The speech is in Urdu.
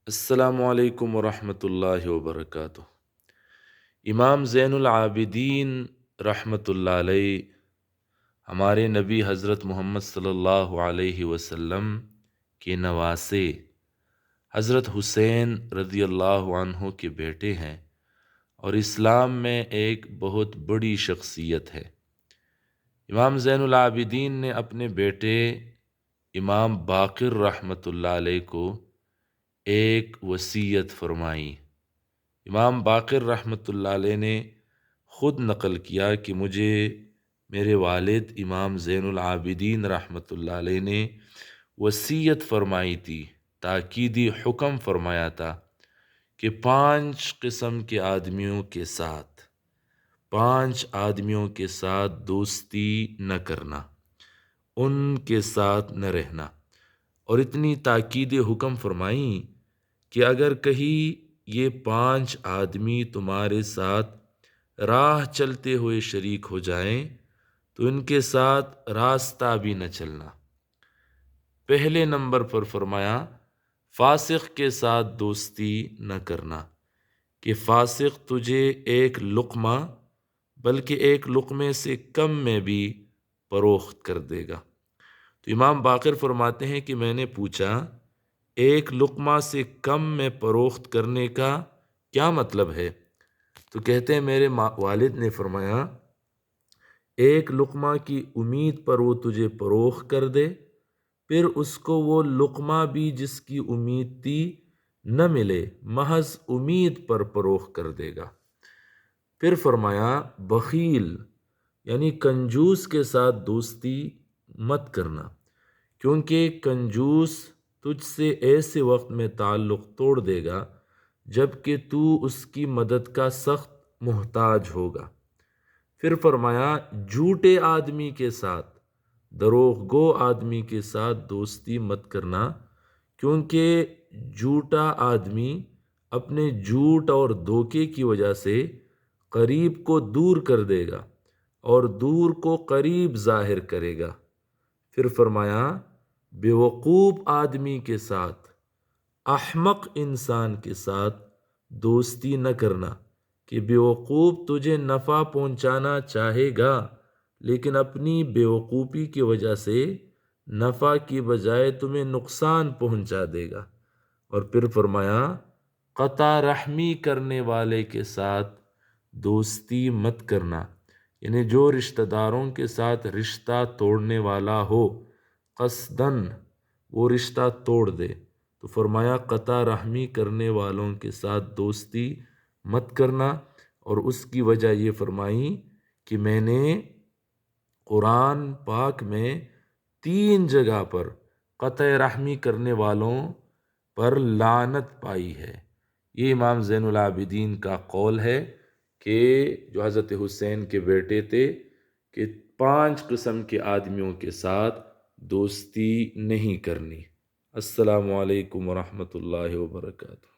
السلام علیکم ورحمۃ اللہ وبرکاتہ۔ امام زین العابدین رحمۃ اللہ علیہ ہمارے نبی حضرت محمد صلی اللہ علیہ وسلم کے نواسے حضرت حسین رضی اللہ عنہ کے بیٹے ہیں اور اسلام میں ایک بہت بڑی شخصیت ہے۔ امام زین العابدین نے اپنے بیٹے امام باقر رحمۃ اللہ علیہ کو ایک وصیت فرمائی۔ امام باقر رحمۃ اللہ علیہ نے خود نقل کیا کہ مجھے میرے والد امام زین العابدین رحمۃ اللہ علیہ نے وصیت فرمائی تھی، تاکیدی حکم فرمایا تھا کہ 5 قسم کے آدمیوں کے ساتھ 5 آدمیوں کے ساتھ دوستی نہ کرنا، ان کے ساتھ نہ رہنا، اور اتنی تاکید حکم فرمائی کہ اگر کہیں یہ 5 آدمی تمہارے ساتھ راہ چلتے ہوئے شریک ہو جائیں تو ان کے ساتھ راستہ بھی نہ چلنا۔ پہلے نمبر پر فرمایا فاسق کے ساتھ دوستی نہ کرنا، کہ فاسق تجھے ایک لقمہ بلکہ ایک لقمے سے کم میں بھی فروخت کر دے گا۔ تو امام باقر فرماتے ہیں کہ میں نے پوچھا ایک لقمہ سے کم میں فروخت کرنے کا کیا مطلب ہے؟ تو کہتے ہیں میرے والد نے فرمایا ایک لقمہ کی امید پر وہ تجھے فروخت کر دے، پھر اس کو وہ لقمہ بھی جس کی امید تھی نہ ملے، محض امید پر فروخت کر دے گا۔ پھر فرمایا بخیل یعنی کنجوس کے ساتھ دوستی مت کرنا، کیونکہ کنجوس تجھ سے ایسے وقت میں تعلق توڑ دے گا جب کہ تو اس کی مدد کا سخت محتاج ہوگا۔ پھر فرمایا جھوٹے آدمی کے ساتھ، دروغ گو آدمی کے ساتھ دوستی مت کرنا، کیونکہ جھوٹا آدمی اپنے جھوٹ اور دھوکے کی وجہ سے قریب کو دور کر دے گا اور دور کو قریب ظاہر کرے گا۔ پھر فرمایا بیوقوف آدمی کے ساتھ، احمق انسان کے ساتھ دوستی نہ کرنا، کہ بیوقوف تجھے نفع پہنچانا چاہے گا لیکن اپنی بیوقوفی کی وجہ سے نفع کی بجائے تمہیں نقصان پہنچا دے گا۔ اور پھر فرمایا قطع رحمی کرنے والے کے ساتھ دوستی مت کرنا، یعنی جو رشتہ داروں کے ساتھ رشتہ توڑنے والا ہو، قصداً وہ رشتہ توڑ دے، تو فرمایا قطع رحمی کرنے والوں کے ساتھ دوستی مت کرنا۔ اور اس کی وجہ یہ فرمائی کہ میں نے قرآن پاک میں 3 جگہ پر قطع رحمی کرنے والوں پر لعنت پائی ہے۔ یہ امام زین العابدین کا قول ہے کہ جو حضرت حسین کے بیٹے تھے کہ 5 قسم کے آدمیوں کے ساتھ دوستی نہیں کرنی۔ السلام علیکم ورحمۃ اللہ وبرکاتہ۔